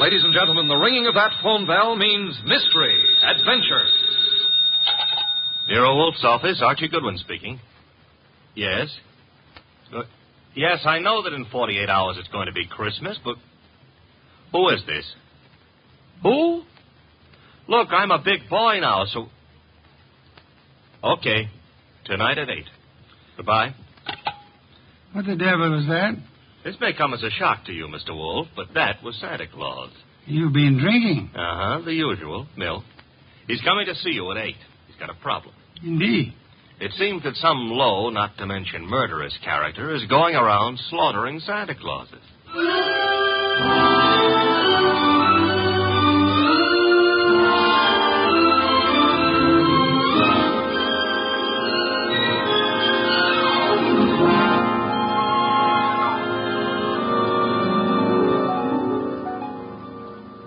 Ladies and gentlemen, the ringing of that phone bell means mystery, adventure. Nero Wolfe's office, Archie Goodwin speaking. Yes? Yes, I know that in 48 hours it's going to be Christmas, but... Who is this? Who? Look, I'm a big boy now, so... Okay. Tonight at 8. Goodbye. What the devil is that? This may come as a shock to you, Mr. Wolfe, but that was Santa Claus. You've been drinking. Uh-huh, the usual, milk. He's coming to see you at 8. He's got a problem. Indeed. It seems that some low, not to mention murderous character, is going around slaughtering Santa Clauses.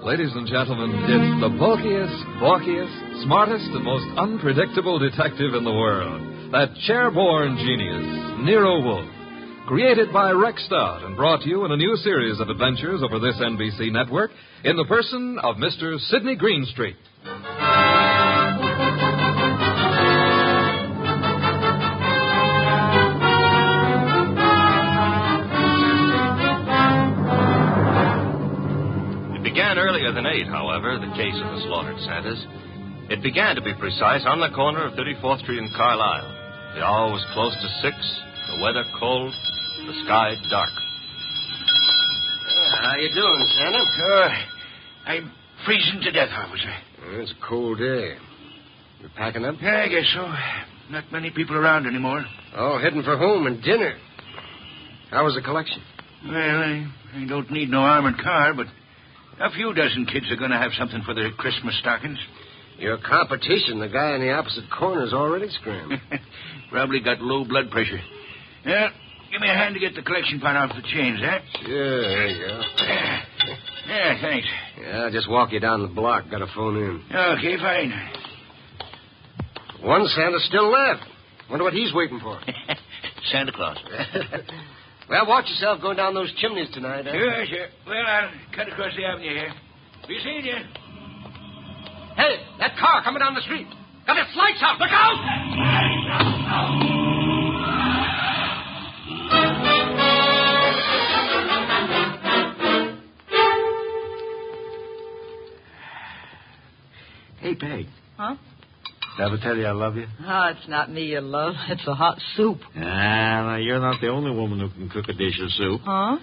Ladies and gentlemen, it's the bulkiest, balkiest, smartest, and most unpredictable detective in the world. That chair-born genius, Nero Wolfe. Created by Rex Stout and brought to you in a new series of adventures over this NBC network in the person of Mr. Sidney Greenstreet. Earlier than 8, however, the case of the slaughtered Santas. It began, to be precise, on the corner of 34th Street and Carlisle. The hour was close to 6, the weather cold, the sky dark. How you doing, Santa? I'm freezing to death, officer. It's a cold day. You packing up? Yeah, I guess so. Not many people around anymore. Oh, heading for home and dinner. How was the collection? Well, I don't need no armored car, but a few dozen kids are going to have something for their Christmas stockings. Your competition, the guy in the opposite corner, is already screaming. Probably got low blood pressure. Yeah, give me a hand to get the collection pot off the chains, huh? Sure, there you go. Yeah, thanks. Yeah, I'll just walk you down the block. Got a phone in. Okay, fine. One Santa still left. Wonder what he's waiting for. Santa Claus. Well, watch yourself going down those chimneys tonight, huh? Sure. Well, I'll cut across the avenue here. Be seeing you. Hey, that car coming down the street. Got its lights out. Look out! Hey, Peg. Huh? Did I ever tell you I love you? Oh, it's not me you love. It's a hot soup. Now, you're not the only woman who can cook a dish of soup. Huh?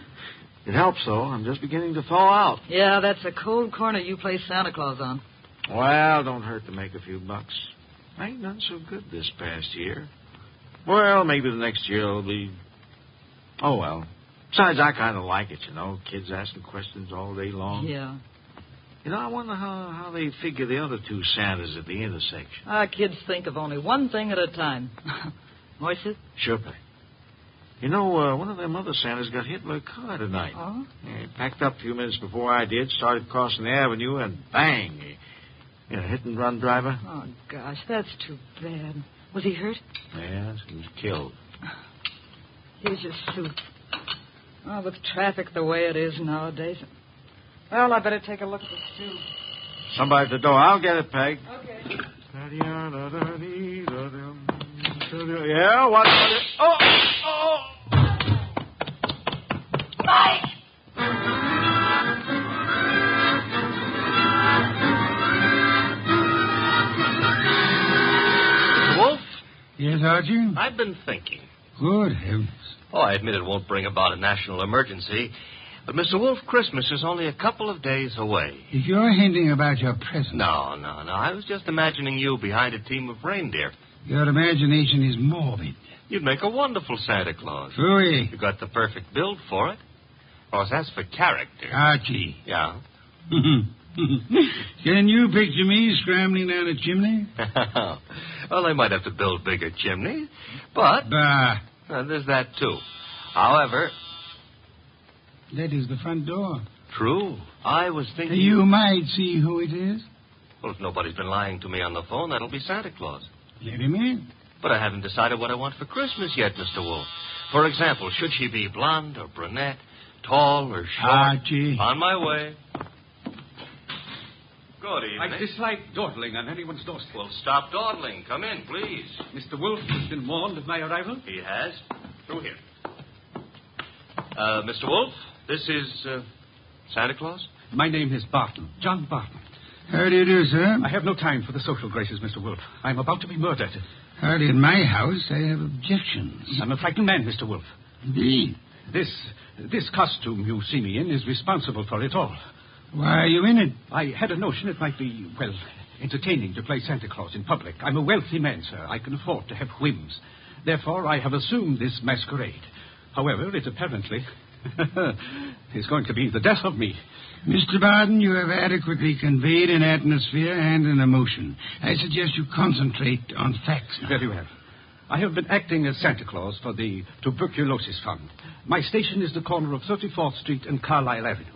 It helps, though. I'm just beginning to thaw out. Yeah, that's a cold corner you play Santa Claus on. Well, don't hurt to make a few bucks. I ain't done so good this past year. Well, maybe the next year will be... Oh, well. Besides, I kind of like it, you know. Kids asking questions all day long. Yeah. You know, I wonder how they figure the other two Santas at the intersection. Kids think of only one thing at a time. Moisture? Sure, Peg. You know, one of them other Santas got hit by a car tonight. Oh? Yeah, he packed up a few minutes before I did, started crossing the avenue, and bang! Hit-and-run driver. Oh, gosh, that's too bad. Was he hurt? Yes, he was killed. Here's your soup. Oh, with traffic the way it is nowadays. Well, I better take a look at the stew. Somebody at the door. I'll get it, Peg. Okay. Yeah, what? Oh! Mike! Wolfe? Yes, Archie? I've been thinking. Good heavens. Oh, I admit it won't bring about a national emergency, but, Mr. Wolfe, Christmas is only a couple of days away. If you're hinting about your present... No. I was just imagining you behind a team of reindeer. Your imagination is morbid. You'd make a wonderful Santa Claus. Phooey. You got the perfect build for it. Of course, that's for character. Archie. Yeah? Can you picture me scrambling down a chimney? Well, they might have to build bigger chimneys, but... Bah. There's that, too. However... That is the front door. True. I was thinking... You might see who it is. Well, if nobody's been lying to me on the phone, that'll be Santa Claus. Let him in. But I haven't decided what I want for Christmas yet, Mr. Wolfe. For example, should she be blonde or brunette, tall or short? Archie. On my way. Good evening. I dislike dawdling on anyone's doorstep. Well, stop dawdling. Come in, please. Mr. Wolfe has been warned of my arrival? He has. Through here. Mr. Wolfe, this is Santa Claus? My name is Barton, John Barton. How do you do, sir? I have no time for the social graces, Mr. Wolfe. I'm about to be murdered. Hardly in my house. I have objections. I'm a frightened man, Mr. Wolfe. Indeed. This costume you see me in is responsible for it all. Why are you in it? I had a notion it might be, well, entertaining to play Santa Claus in public. I'm a wealthy man, sir. I can afford to have whims. Therefore, I have assumed this masquerade. However, it apparently is going to be the death of me. Mr. Barton, you have adequately conveyed an atmosphere and an emotion. I suggest you concentrate on facts now. Very well. I have been acting as Santa Claus for the Tuberculosis Fund. My station is the corner of 34th Street and Carlisle Avenue.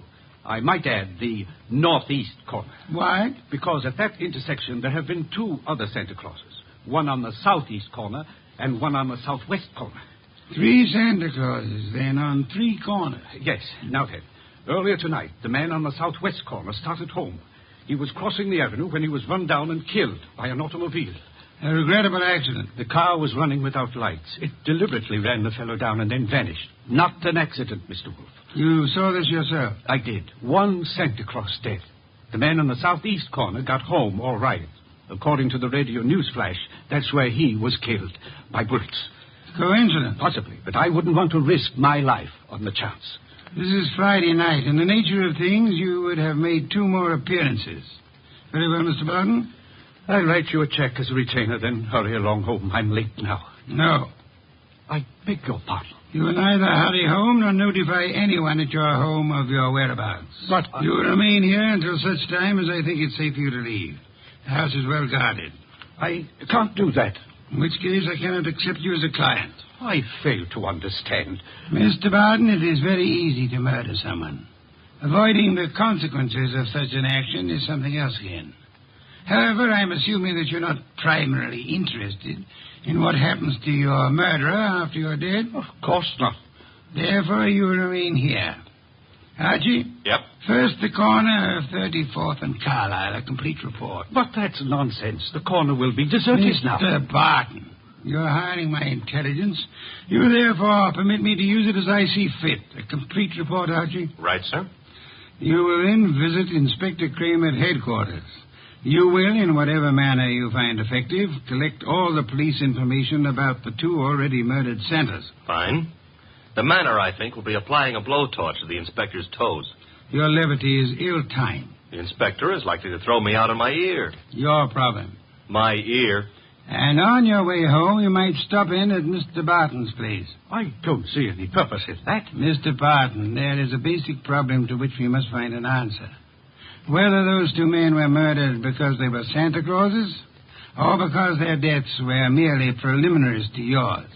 I might add the northeast corner. Why? Because at that intersection there have been two other Santa Clauses. One on the southeast corner and one on the southwest corner. 3 Santa Clauses, then, on 3 corners. Yes. Now then, earlier tonight, the man on the southwest corner started home. He was crossing the avenue when he was run down and killed by an automobile. A regrettable accident. The car was running without lights. It deliberately ran the fellow down and then vanished. Not an accident, Mr. Wolfe. You saw this yourself? I did. 1 Santa Claus dead. The man on the southeast corner got home all right. According to the radio news flash, that's where he was killed by bullets. Coincidence? Possibly, but I wouldn't want to risk my life on the chance. This is Friday night. In the nature of things, you would have made 2 more appearances. Very well, Mr. Barton. I'll write you a check as a retainer, then hurry along home. I'm late now. No. I beg your pardon. You will neither hurry home nor notify anyone at your home of your whereabouts. But you will remain here until such time as I think it's safe for you to leave. The house is well guarded. I can't do that. In which case, I cannot accept you as a client. I fail to understand. Mr. Barton, it is very easy to murder someone. Avoiding the consequences of such an action is something else again. However, I'm assuming that you're not primarily interested in what happens to your murderer after you're dead. Of course not. Therefore, you will remain here. Archie? Yep. First, the corner of 34th and Carlisle, a complete report. But that's nonsense. The corner will be deserted now. Mr. Barton, you're hiring my intelligence. You therefore permit me to use it as I see fit. A complete report, Archie? Right, sir. You will then visit Inspector Crane at headquarters. You will, in whatever manner you find effective, collect all the police information about the 2 already murdered Santas. Fine. The manner, I think, will be applying a blowtorch to the inspector's toes. Your levity is ill-timed. The inspector is likely to throw me out of my ear. Your problem. My ear? And on your way home, you might stop in at Mr. Barton's place. I don't see any purpose in that. Mr. Barton, there is a basic problem to which we must find an answer. Whether those 2 men were murdered because they were Santa Clauses, or because their deaths were merely preliminaries to yours.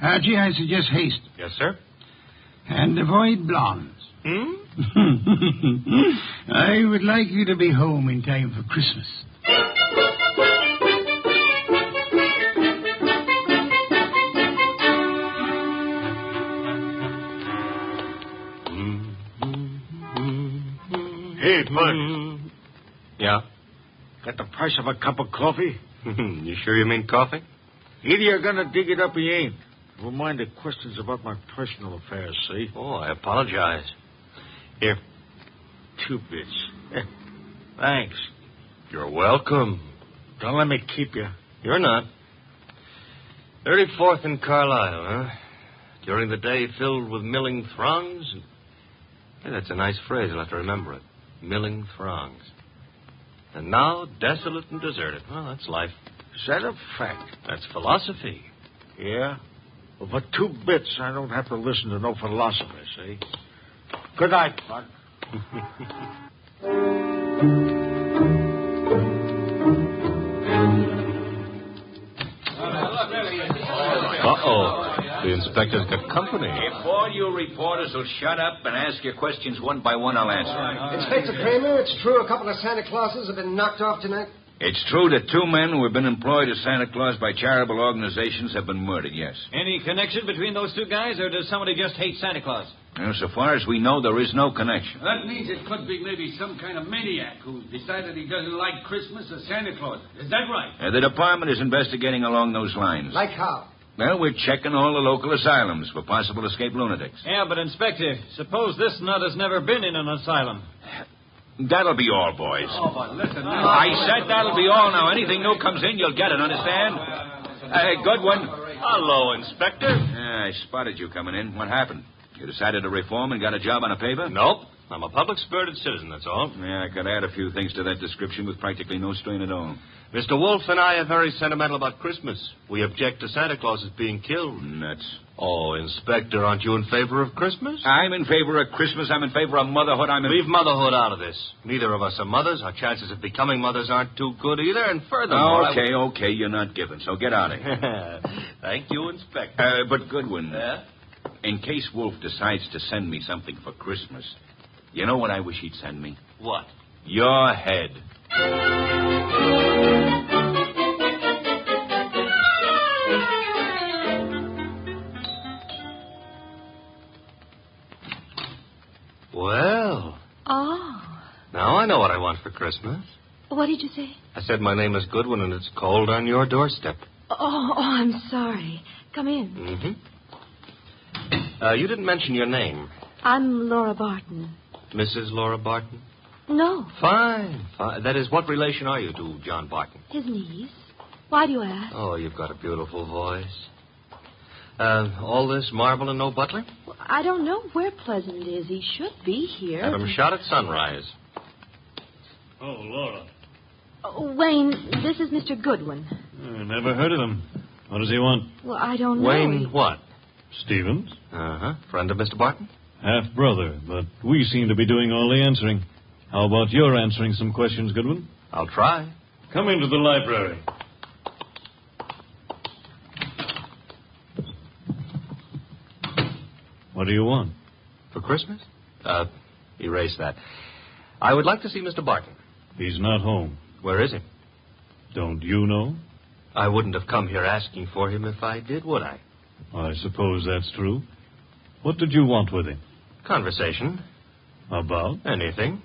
Archie, I suggest haste. Yes, sir. And avoid blondes. I would like you to be home in time for Christmas. Hey, Bud. Yeah? Got the price of a cup of coffee? You sure you mean coffee? Either you're going to dig it up or you ain't. Never mind the questions about my personal affairs, see? Oh, I apologize. Here. 2 bits. Thanks. You're welcome. Don't let me keep you. You're not. 34th and Carlisle, huh? During the day filled with milling throngs. Hey, that's a nice phrase. I'll have to remember it. Milling throngs. And now desolate and deserted. Well, that's life. Is that a fact? That's philosophy. Yeah? Well, for 2 bits, I don't have to listen to no philosopher, see? Good night, Bud. Uh-oh. The inspector's got company. If all you reporters will shut up and ask your questions one by one, I'll answer. Inspector Kramer, it's true a couple of Santa Clauses have been knocked off tonight? It's true that 2 men who have been employed as Santa Claus by charitable organizations have been murdered, yes. Any connection between those 2 guys, or does somebody just hate Santa Claus? Well, so far as we know, there is no connection. That means it could be maybe some kind of maniac who decided he doesn't like Christmas or Santa Claus. Is that right? The department is investigating along those lines. Like how? Well, we're checking all the local asylums for possible escaped lunatics. Yeah, but, Inspector, suppose this nut has never been in an asylum. That'll be all, boys. Oh, but listen now. I said that'll be all now. Anything new comes in, you'll get it, understand? Goodwin. Hello, Inspector. I spotted you coming in. What happened? You decided to reform and got a job on a paper? Nope. I'm a public-spirited citizen, that's all. Yeah, I could add a few things to that description with practically no strain at all. Mr. Wolfe and I are very sentimental about Christmas. We object to Santa Claus being killed. Nuts. Oh, Inspector, aren't you in favor of Christmas? I'm in favor of Christmas. I'm in favor of motherhood. Leave motherhood out of this. Neither of us are mothers. Our chances of becoming mothers aren't too good either. And furthermore... Okay, you're not giving, so get out of here. Thank you, Inspector. But Goodwin, Yeah? in case Wolfe decides to send me something for Christmas, you know what I wish he'd send me? What? Your head. Well, Oh. now I know what I want for Christmas. What did you say? I said my name is Goodwin and it's cold on your doorstep. Oh, I'm sorry. Come in. Mm-hmm. You didn't mention your name. I'm Laura Barton. Mrs. Laura Barton? No, Fine. That is, what relation are you to John Barton? his niece. Why do you ask? Oh, you've got a beautiful voice. All this marble and no butler? Well, I don't know where Pleasant is. He should be here. Have him shot at sunrise. Oh, Laura. Oh, Wayne, this is Mr. Goodwin. I never heard of him. What does he want? Well, I don't know. Wayne what? Stevens? Uh-huh. Friend of Mr. Barton? Half-brother, but we seem to be doing all the answering. How about your answering some questions, Goodwin? I'll try. Come into the library. What do you want? For Christmas? Erase that. I would like to see Mr. Barton. He's not home. Where is he? Don't you know? I wouldn't have come here asking for him if I did, would I? I suppose that's true. What did you want with him? Conversation. About? Anything.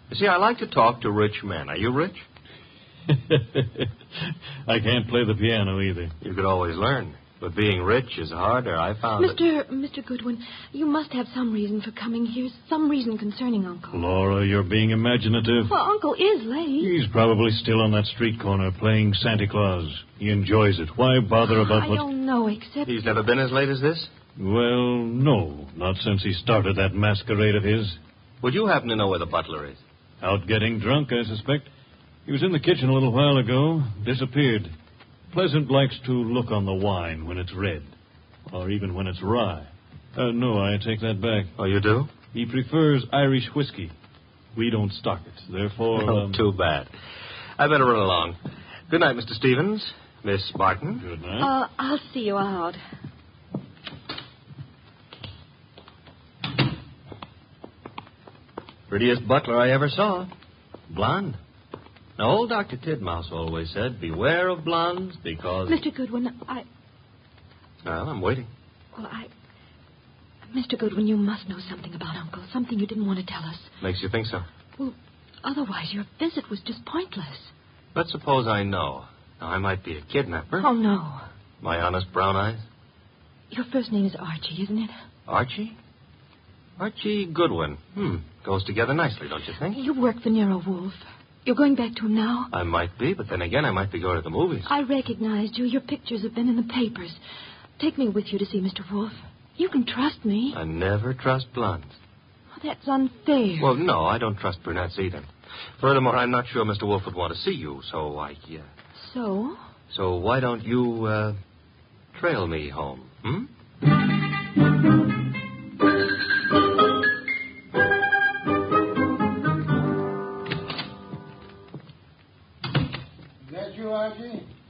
You see, I like to talk to rich men. Are you rich? I can't play the piano either. You could always learn. But being rich is harder. I found it. Mr. Goodwin, you must have some reason for coming here. Some reason concerning Uncle. Laura, you're being imaginative. Well, Uncle is late. He's probably still on that street corner playing Santa Claus. He enjoys it. Why bother about I what... don't know, except... He's never been as late as this? Well, no. Not since he started that masquerade of his. Would you happen to know where the butler is? Out getting drunk, I suspect. He was in the kitchen a little while ago. Disappeared. Pleasant likes to look on the wine when it's red. Or even when it's rye. No, I take that back. Oh, you do? He prefers Irish whiskey. We don't stock it. Therefore... Oh, too bad. I better run along. Good night, Mr. Stevens. Miss Barton. Good night. I'll see you out. Prettiest butler I ever saw. Blonde. Now, old Dr. Tidmouse always said, beware of blondes because... Mr. Goodwin, Well, I'm waiting. Well, Mr. Goodwin, you must know something about Uncle. Something you didn't want to tell us. Makes you think so? Well, otherwise your visit was just pointless. Let's suppose I know. Now, I might be a kidnapper. Oh, no. My honest brown eyes. Your first name is Archie, isn't it? Archie? Archie Goodwin. Goes together nicely, don't you think? You work for Nero Wolfe. You're going back to him now? I might be, but then again, I might be going to the movies. I recognized you. Your pictures have been in the papers. Take me with you to see Mr. Wolfe. You can trust me. I never trust blondes. Oh, that's unfair. Well, no, I don't trust brunettes either. Furthermore, I'm not sure Mr. Wolfe would want to see you, so So? So why don't you, trail me home,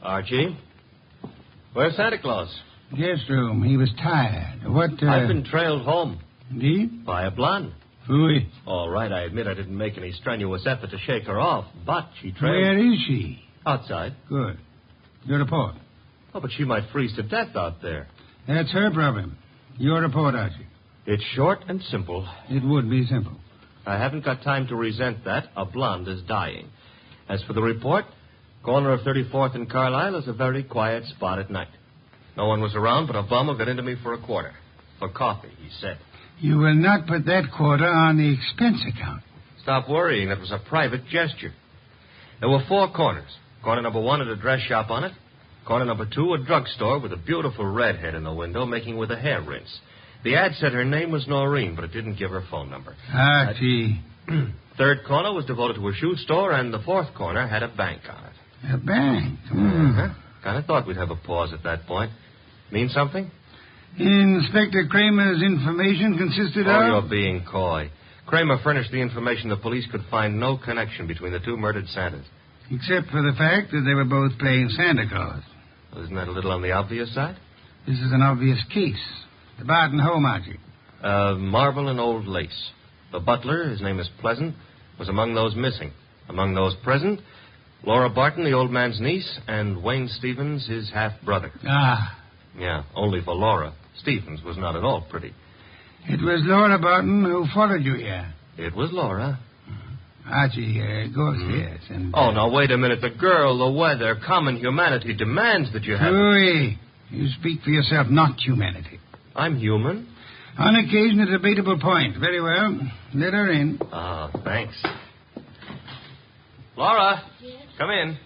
Archie? Where's Santa Claus? Guest room. He was tired. I've been trailed home. Indeed? By a blonde. Phooey. All right, I admit I didn't make any strenuous effort to shake her off, but she trailed... Where is she? Outside. Good. Your report. Oh, but she might freeze to death out there. That's her problem. Your report, Archie. It's short and simple. It would be simple. I haven't got time to resent that. A blonde is dying. As for the report, corner of 34th and Carlisle is a very quiet spot at night. No one was around, but a bum who got into me for a quarter. For coffee, he said. You will not put that quarter on the expense account. Stop worrying. That was a private gesture. There were 4 corners. Corner number 1 had a dress shop on it. Corner number 2, a drugstore with a beautiful redhead in the window making with a hair rinse. The ad said her name was Noreen, but it didn't give her phone number. Archie. Third corner was devoted to a shoe store, and the 4th corner had a bank on it. A bank? Kind of thought we'd have a pause at that point. Mean something? Inspector Kramer's information consisted of... Oh, you're being coy. Kramer furnished the information the police could find no connection between the 2 murdered Santas. Except for the fact that they were both playing Santa Claus. Well, isn't that a little on the obvious side? This is an obvious case. The Barton home, Archie. Marble and old lace. The butler, his name is Pleasant, was among those missing. Among those present, Laura Barton, the old man's niece, and Wayne Stevens, his half-brother. Ah. Yeah, only for Laura. Stevens was not at all pretty. It was Laura Barton who followed you here. It was Laura. Archie, go upstairs and... Oh, now, wait a minute. The girl, the weather, common humanity demands that you have... Louis, you speak for yourself, not humanity. I'm human. On occasion, a debatable point. Very well. Let her in. Ah, thanks. Laura, yes? Come in.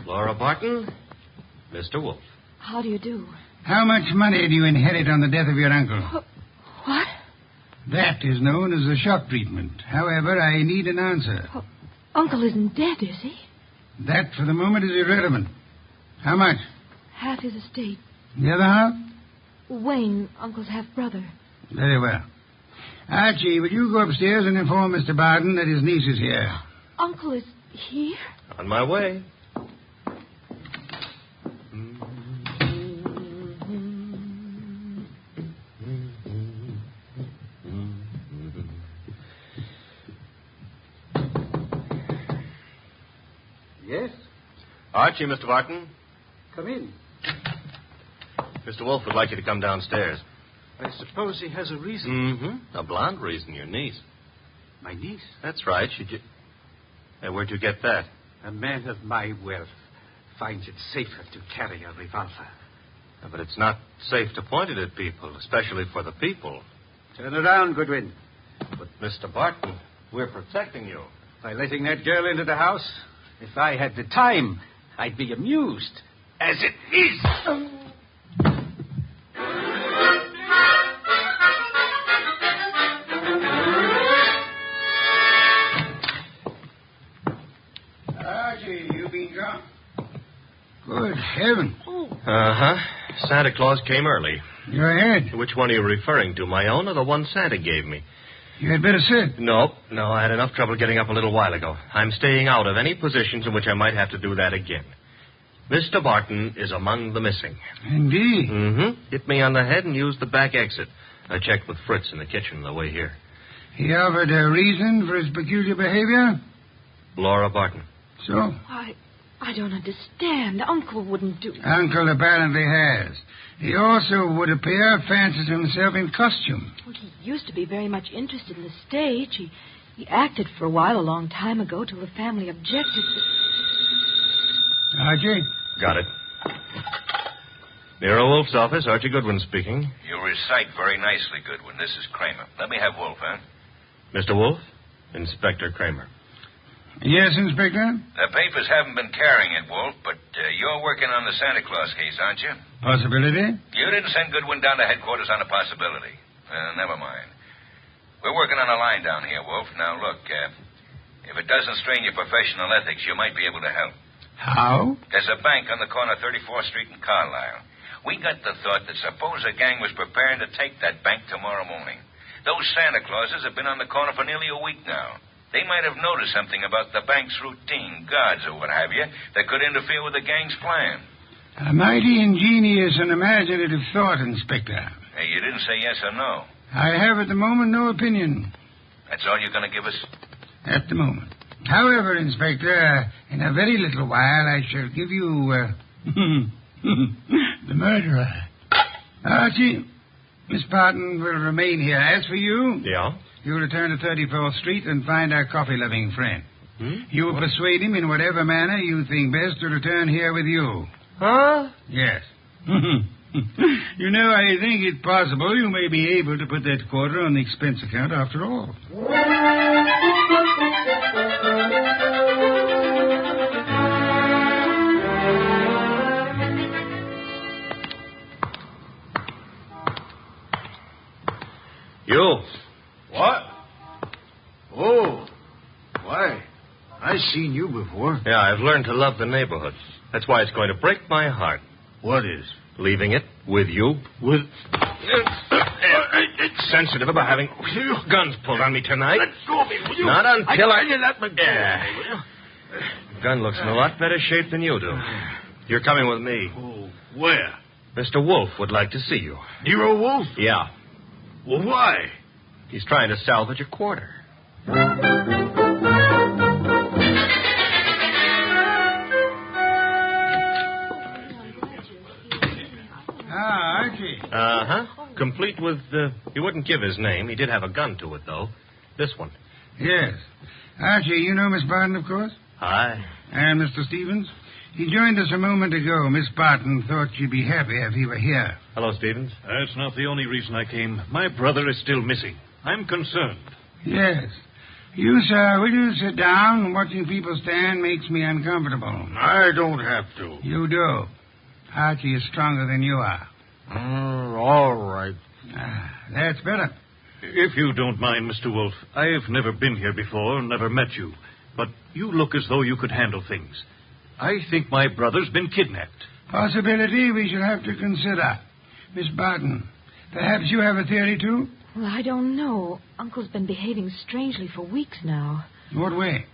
Laura Barton, Mr. Wolfe. How do you do? How much money do you inherit on the death of your uncle? What? That is known as the shock treatment. However, I need an answer. Oh, Uncle isn't dead, is he? That, for the moment, is irrelevant. How much? Half his estate. The other half? Wayne, Uncle's half-brother. Very well. Archie, will you go upstairs and inform Mr. Barton that his niece is here? Uncle is here? On my way. Yes? Archie, Mr. Barton. Come in. Mr. Wolfe would like you to come downstairs. I suppose he has a reason. Mm-hmm. A blonde reason, your niece. My niece? That's right. Hey, where'd you get that? A man of my wealth finds it safer to carry a revolver. Yeah, but it's not safe to point it at people, especially for the people. Turn around, Goodwin. But, Mr. Barton, we're protecting you. By letting that girl into the house, if I had the time, I'd be amused. As it is... Archie, you been drunk? Good heaven. Uh-huh. Santa Claus came early. Your head. Which one are you referring to, my own or the one Santa gave me? You had better sit. No, I had enough trouble getting up a little while ago. I'm staying out of any positions in which I might have to do that again. Mr. Barton is among the missing. Indeed. Mm-hmm. Hit me on the head and used the back exit. I checked with Fritz in the kitchen on the way here. He offered a reason for his peculiar behavior? Laura Barton. So? I don't understand. Uncle wouldn't do... Uncle apparently has. He also, would appear, fancies himself in costume. Well, he used to be very much interested in the stage. He acted for a while a long time ago till the family objected. Archie? Got it. Nero Wolfe's office, Archie Goodwin speaking. You recite very nicely, Goodwin. This is Kramer. Let me have Wolfe, huh? Mr. Wolfe? Inspector Kramer. Yes, Inspector? The papers haven't been carrying it, Wolfe, but you're working on the Santa Claus case, aren't you? Possibility? You didn't send Goodwin down to headquarters on a possibility. Never mind. We're working on a line down here, Wolfe. Now, look, if it doesn't strain your professional ethics, you might be able to help. How? There's a bank on the corner of 34th Street and Carlisle. We got the thought that suppose a gang was preparing to take that bank tomorrow morning. Those Santa Clauses have been on the corner for nearly a week now. They might have noticed something about the bank's routine, guards or what have you, that could interfere with the gang's plan. A mighty ingenious and imaginative thought, Inspector. Hey, you didn't say yes or no. I have at the moment no opinion. That's all you're going to give us? At the moment. However, Inspector, in a very little while I shall give you, the murderer. Archie, Miss Barton will remain here. As for you, Yeah? you'll return to 34th Street and find our coffee-loving friend. You will persuade him in whatever manner you think best to return here with you. Huh? Yes. You know, I think it possible you may be able to put that quarter on the expense account after all. You. What? Oh, why? I've seen you before. Yeah, I've learned to love the neighborhood. That's why it's going to break my heart. What is? Leaving it with you. With... It's sensitive about having guns pulled on me tonight. Let go of me, will you? Not until I... Let me go. Yeah. The gun looks in a lot better shape than you do. You're coming with me. Oh, where? Mr. Wolfe would like to see you. Nero Wolfe? Yeah. Well, why? He's trying to salvage a quarter. Archie. Uh-huh. Complete with, he wouldn't give his name. He did have a gun to it, though. This one. Yes. Archie, you know Miss Barton, of course? Hi. And Mr. Stevens? He joined us a moment ago. Miss Barton thought she'd be happy if he were here. Hello, Stevens. That's not the only reason I came. My brother is still missing. I'm concerned. Yes. You, sir, will you sit down? Watching people stand makes me uncomfortable. I don't have to. You do. Archie is stronger than you are. All right. That's better. If you don't mind, Mr. Wolfe, I've never been here before, never met you. But you look as though you could handle things. I think my brother's been kidnapped. Possibility we shall have to consider. Miss Barton, perhaps you have a theory, too? Well, I don't know. Uncle's been behaving strangely for weeks now. What way?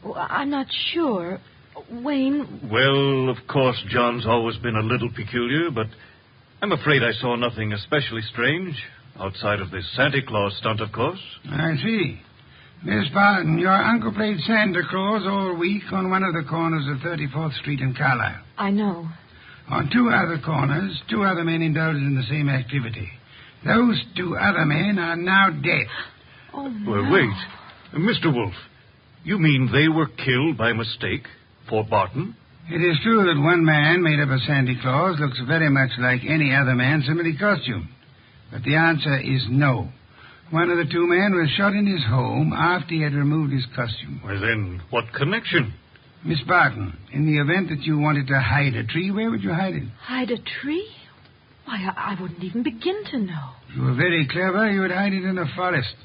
Well, I'm not sure. Wayne... Well, of course, John's always been a little peculiar, but I'm afraid I saw nothing especially strange, outside of this Santa Claus stunt, of course. I see. Miss Barton, your uncle played Santa Claus all week on one of the corners of 34th Street in Carlisle. I know. On two other corners, two other men indulged in the same activity. Those two other men are now dead. Oh, no. Well, wait. Mr. Wolfe, you mean they were killed by mistake? Fort Barton? It is true that one man made up as Santa Claus looks very much like any other man similarly costumed. But the answer is no. One of the two men was shot in his home after he had removed his costume. Well, then, what connection? Miss Barton, in the event that you wanted to hide a tree, where would you hide it? Hide a tree? Why, I wouldn't even begin to know. If you were very clever, you would hide it in a forest.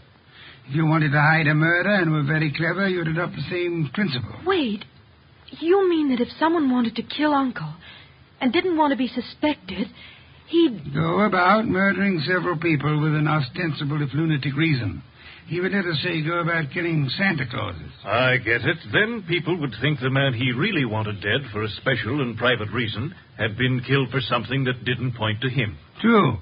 If you wanted to hide a murder and were very clever, you would adopt the same principle. Wait. You mean that if someone wanted to kill Uncle and didn't want to be suspected, he'd... Go about murdering several people with an ostensible, if lunatic, reason. He would, let us say, go about killing Santa Clauses. I get it. Then people would think the man he really wanted dead for a special and private reason had been killed for something that didn't point to him. True.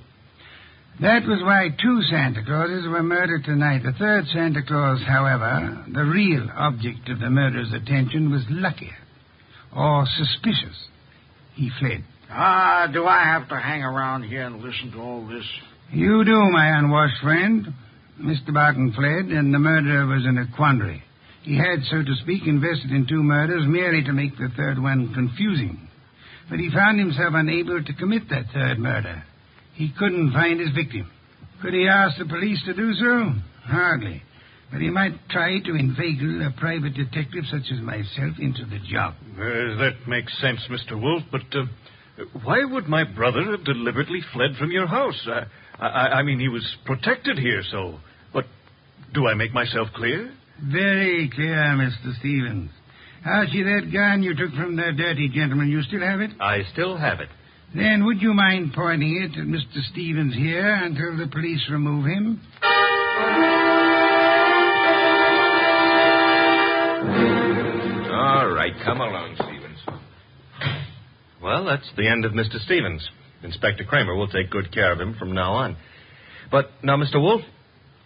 That was why two Santa Clauses were murdered tonight. The third Santa Claus, however, the real object of the murderer's attention, was luckier or suspicious. He fled. Do I have to hang around here and listen to all this? You do, my unwashed friend. Mr. Barton fled, and the murderer was in a quandary. He had, so to speak, invested in two murders merely to make the third one confusing. But he found himself unable to commit that third murder. He couldn't find his victim. Could he ask the police to do so? Hardly. But he might try to inveigle a private detective such as myself into the job. That makes sense, Mr. Wolfe, but why would my brother have deliberately fled from your house? I mean, he was protected here, so... But do I make myself clear? Very clear, Mr. Stevens. Archie, that gun you took from that dirty gentleman, you still have it? I still have it. Then would you mind pointing it at Mr. Stevens here until the police remove him? All right, come along, Stevens. Well, that's the end of Mr. Stevens. Inspector Kramer will take good care of him from now on. But now, Mr. Wolfe,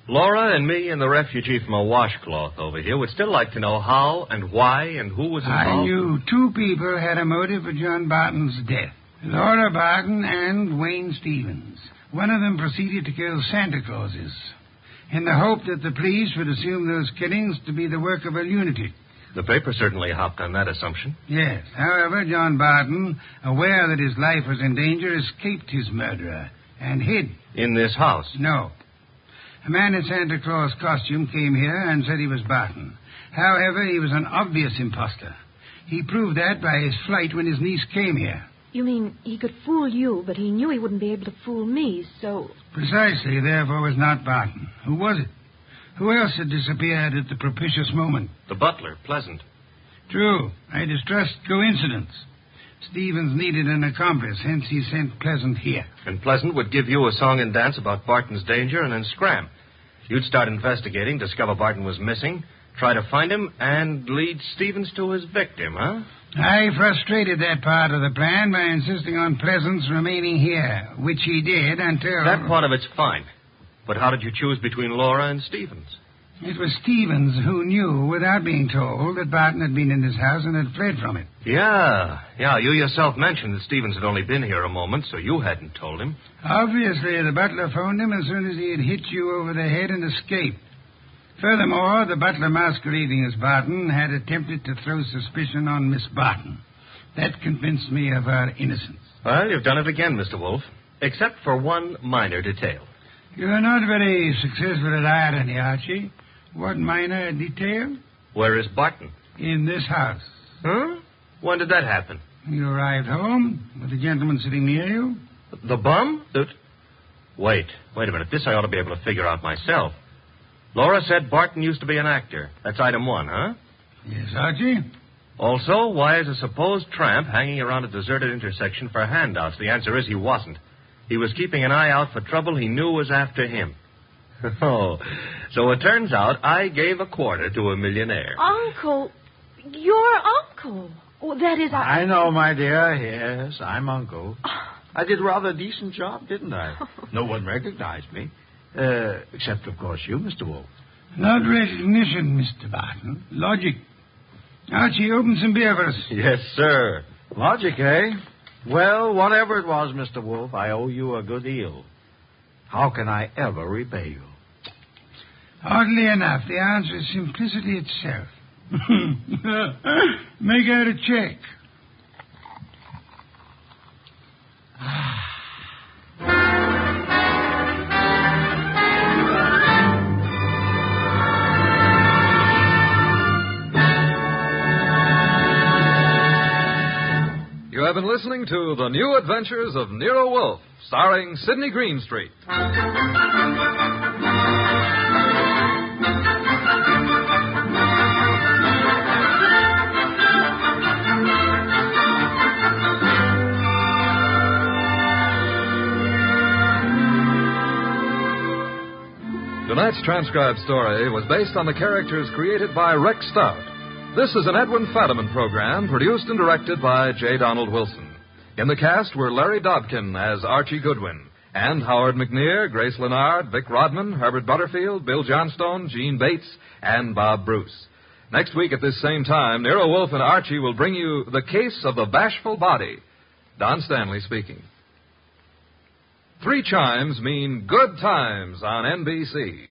Laura and me and the refugee from a washcloth over here would still like to know how and why and who was involved. I knew two people had a motive for John Barton's death. Laura Barton and Wayne Stevens. One of them proceeded to kill Santa Clauses in the hope that the police would assume those killings to be the work of a lunatic. The paper certainly hopped on that assumption. Yes. However, John Barton, aware that his life was in danger, escaped his murderer and hid. In this house? No. A man in Santa Claus costume came here and said he was Barton. However, he was an obvious imposter. He proved that by his flight when his niece came here. You mean he could fool you, but he knew he wouldn't be able to fool me, so... Precisely, therefore, was not Barton. Who was it? Who else had disappeared at the propitious moment? The butler, Pleasant. True. I distrust coincidence. Stevens needed an accomplice, hence he sent Pleasant here. And Pleasant would give you a song and dance about Barton's danger and then scram. You'd start investigating, discover Barton was missing, try to find him, and lead Stevens to his victim, huh? I frustrated that part of the plan by insisting on Pleasant's remaining here, which he did until... That part of it's fine. But how did you choose between Laura and Stevens? It was Stevens who knew, without being told, that Barton had been in this house and had fled from it. Yeah. You yourself mentioned that Stevens had only been here a moment, so you hadn't told him. Obviously, the butler phoned him as soon as he had hit you over the head and escaped. Furthermore, the butler masquerading as Barton had attempted to throw suspicion on Miss Barton. That convinced me of her innocence. Well, you've done it again, Mr. Wolfe, except for one minor detail. You're not very successful at irony, Archie. What minor detail? Where is Barton? In this house. Huh? When did that happen? You arrived home with the gentleman sitting near you. The bum? Wait a minute. This I ought to be able to figure out myself. Laura said Barton used to be an actor. That's item one, huh? Yes, Archie. Also, why is a supposed tramp hanging around a deserted intersection for handouts? The answer is he wasn't. He was keeping an eye out for trouble he knew was after him. Oh, so it turns out I gave a quarter to a millionaire. Uncle, your uncle. Oh, that is... I know, my dear. Yes, I'm Uncle. I did rather a decent job, didn't I? No one recognized me. Except, of course, you, Mr. Wolfe. Not recognition, Mr. Barton. Logic. Archie, open some beer for us. Yes, sir. Logic, eh? Well, whatever it was, Mr. Wolfe, I owe you a good deal. How can I ever repay you? Oddly enough, the answer is simplicity itself. Make out a check. You have been listening to The New Adventures of Nero Wolfe, starring Sidney Greenstreet. Tonight's transcribed story was based on the characters created by Rex Stout. This is an Edwin Fadiman program produced and directed by J. Donald Wilson. In the cast were Larry Dobkin as Archie Goodwin, and Howard McNear, Grace Lennard, Vic Rodman, Herbert Butterfield, Bill Johnstone, Gene Bates, and Bob Bruce. Next week at this same time, Nero Wolfe and Archie will bring you The Case of the Bashful Body. Don Stanley speaking. 3 chimes mean good times on NBC.